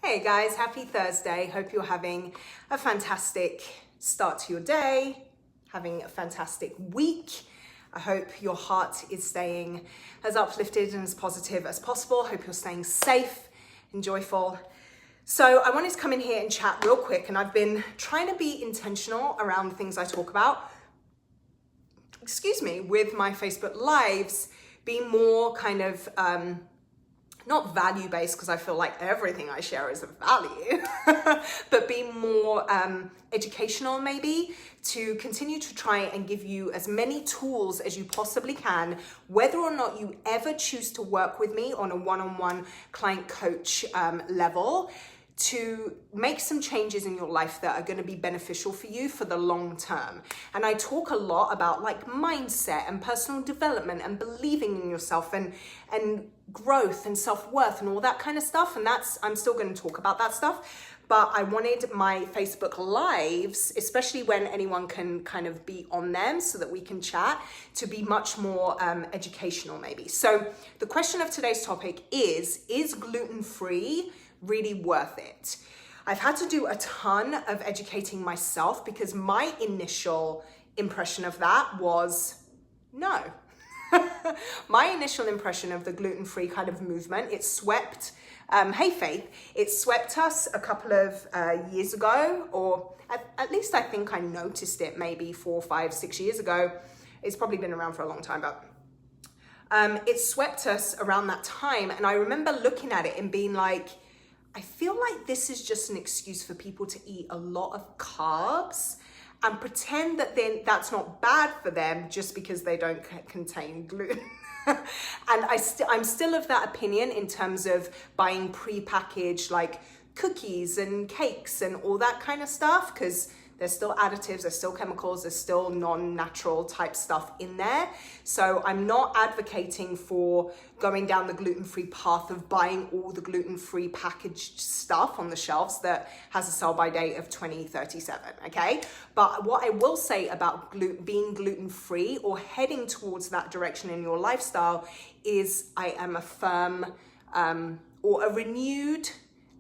Hey guys, happy Thursday. Hope you're having a fantastic start to your day, having a fantastic week. I hope your heart is staying as uplifted and as positive as possible. Hope you're staying safe and joyful. So I wanted to come in here and chat real quick, and I've been trying to be intentional around the things I talk about, with my Facebook Lives, be more kind of, not value-based, because I feel like everything I share is of value, but be more educational maybe, to continue to try and give you as many tools as you possibly can, whether or not you ever choose to work with me on a one-on-one client coach level, to make some changes in your life that are going to be beneficial for you for the long term. And I talk a lot about like mindset and personal development and believing in yourself and growth and self-worth and all that kind of stuff. And I'm still going to talk about that stuff. But I wanted my Facebook Lives, especially when anyone can kind of be on them so that we can chat, to be much more educational maybe. So the question of today's topic is gluten-free really worth it? I've had to do a ton of educating myself because my initial impression of that was no. My initial impression of the gluten-free kind of movement, it swept, hey Faith, it swept us a couple of years ago, or at least I think I noticed it maybe 4, 5, 6 years ago. It's probably been around for a long time, but it swept us around that time. And I remember looking at it and being like, I feel like this is just an excuse for people to eat a lot of carbs and pretend that then that's not bad for them just because they don't contain gluten. And I'm still of that opinion in terms of buying pre-packaged like cookies and cakes and all that kind of stuff, because there's still additives, there's still chemicals, there's still non-natural type stuff in there. So I'm not advocating for going down the gluten-free path of buying all the gluten-free packaged stuff on the shelves that has a sell-by date of 2037, okay? But what I will say about being gluten-free or heading towards that direction in your lifestyle is I am a firm or a renewed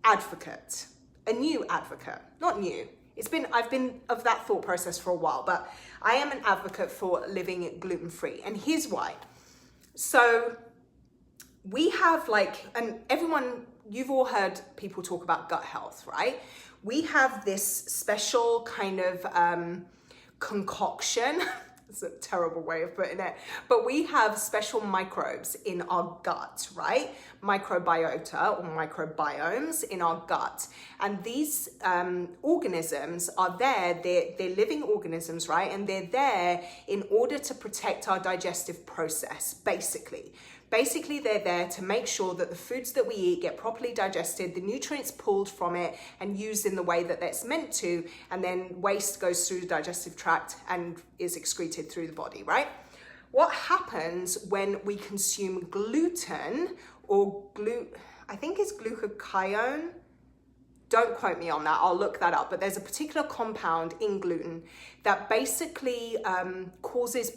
advocate, a new advocate, not new. I've been of that thought process for a while, but I am an advocate for living gluten-free. And here's why. So we have and everyone, you've all heard people talk about gut health, right? We have this special kind of concoction. It's a terrible way of putting it, but we have special microbes in our gut, right? Microbiota or microbiomes in our gut. And these organisms are there, they're living organisms, right? And they're there in order to protect our digestive process, basically. Basically, they're there to make sure that the foods that we eat get properly digested, the nutrients pulled from it and used in the way that it's meant to, and then waste goes through the digestive tract and is excreted through the body, right? What happens when we consume gluten or I think it's glucagon? Don't quote me on that, I'll look that up, but there's a particular compound in gluten that basically causes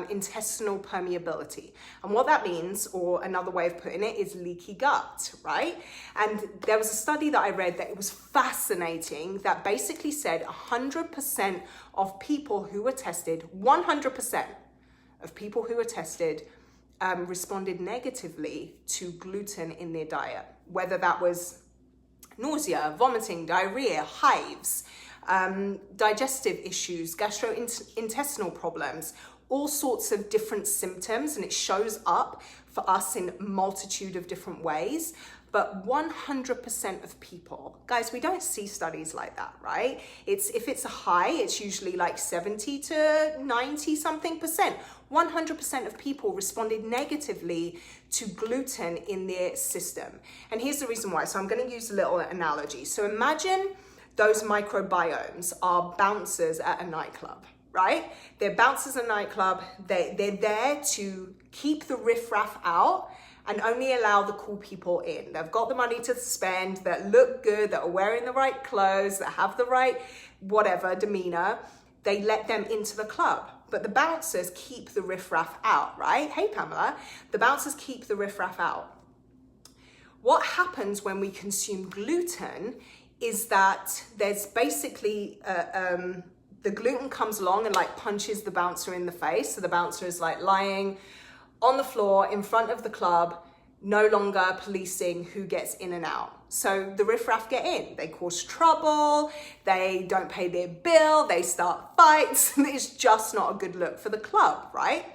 intestinal permeability. And what that means, or another way of putting it, is leaky gut, right? And there was a study that I read that it was fascinating that basically said 100% of people who were tested, 100% of people who were tested responded negatively to gluten in their diet, whether that was nausea, vomiting, diarrhea, hives, digestive issues, gastrointestinal problems, all sorts of different symptoms, and it shows up for us in a multitude of different ways. But 100% of people, guys, we don't see studies like that, right? If it's a high, it's usually like 70 to 90 something percent. 100% of people responded negatively to gluten in their system. And here's the reason why. So I'm going to use a little analogy. So imagine those microbiomes are bouncers at a nightclub, right? They're bouncers at a nightclub. They're there to keep the riffraff out and only allow the cool people in. They've got the money to spend, that look good, that are wearing the right clothes, that have the right whatever demeanor. They let them into the club. But the bouncers keep the riffraff out, right? Hey, Pamela. The bouncers keep the riffraff out. what happens when we consume gluten is that there's basically the gluten comes along and like punches the bouncer in the face. So the bouncer is like lying on the floor in front of the club, no longer policing who gets in and out. So the riffraff get in, they cause trouble, they don't pay their bill, they start fights. It's just not a good look for the club, right?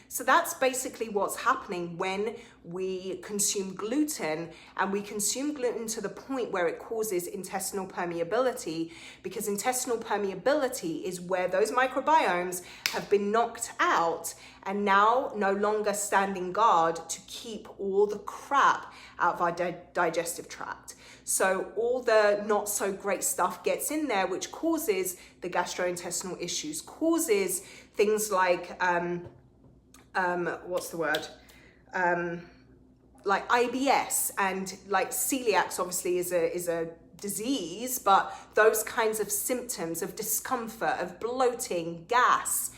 So that's basically what's happening when we consume gluten, and we consume gluten to the point where it causes intestinal permeability, because intestinal permeability is where those microbiomes have been knocked out and now no longer standing guard to keep all the crap out of our digestive tract. So all the not so great stuff gets in there, which causes the gastrointestinal issues, causes things like what's the word? Like IBS, and like celiac obviously is a disease, but those kinds of symptoms of discomfort, of bloating, gas,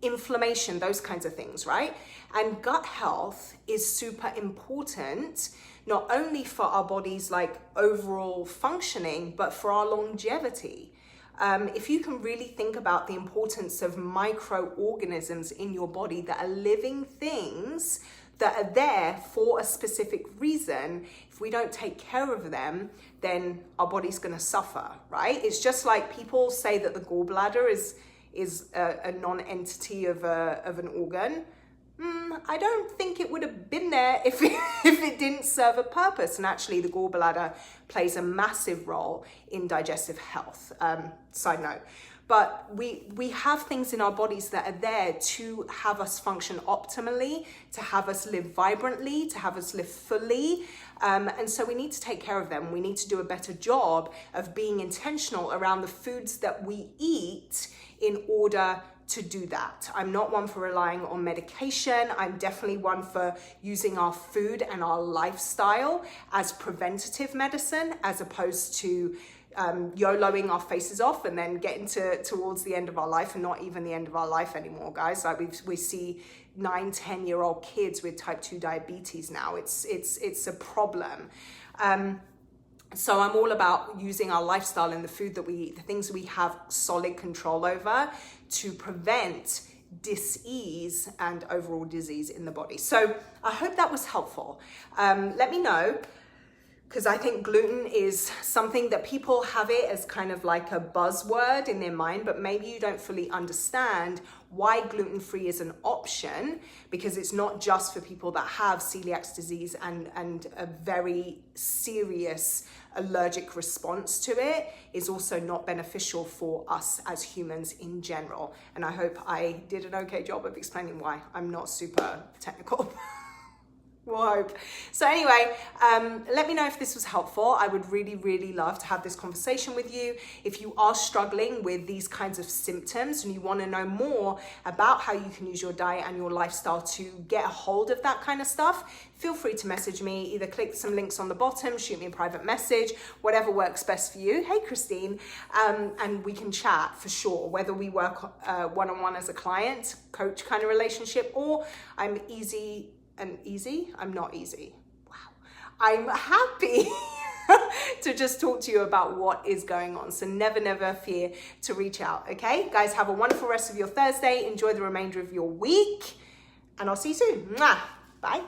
inflammation, those kinds of things, right? And gut health is super important, not only for our body's like overall functioning, but for our longevity. If you can really think about the importance of microorganisms in your body that are living things that are there for a specific reason, if we don't take care of them, then our body's going to suffer, right? It's just like people say that the gallbladder is a non-entity of an organ. I don't think it would have been there if it didn't serve a purpose. And actually the gallbladder plays a massive role in digestive health, side note. But we have things in our bodies that are there to have us function optimally, to have us live vibrantly, to have us live fully. And so we need to take care of them. We need to do a better job of being intentional around the foods that we eat in order to do that. I'm not one for relying on medication. I'm definitely one for using our food and our lifestyle as preventative medicine, as opposed to YOLOing our faces off and then getting towards the end of our life, and not even the end of our life anymore, guys. Like we see 9-10-year-old kids with type 2 diabetes now. It's a problem. So I'm all about using our lifestyle and the food that we eat, the things we have solid control over, to prevent dis-ease and overall disease in the body. So I hope that was helpful. Let me know, because I think gluten is something that people have it as kind of like a buzzword in their mind, but maybe you don't fully understand why gluten-free is an option, because it's not just for people that have celiac disease and a very serious allergic response to it. Is also not beneficial for us as humans in general. And I hope I did an okay job of explaining why. I'm not super technical. We'll hope. So anyway, let me know if this was helpful. I would really, really love to have this conversation with you. If you are struggling with these kinds of symptoms and you want to know more about how you can use your diet and your lifestyle to get a hold of that kind of stuff, feel free to message me. Either click some links on the bottom, shoot me a private message, whatever works best for you. Hey, Christine. And we can chat for sure, whether we work one-on-one as a client, coach kind of relationship, or I'm easy. I'm not easy. Wow. I'm happy to just talk to you about what is going on. So never fear to reach out. Okay, guys, have a wonderful rest of your Thursday. Enjoy the remainder of your week, and I'll see you soon. Mwah. Bye.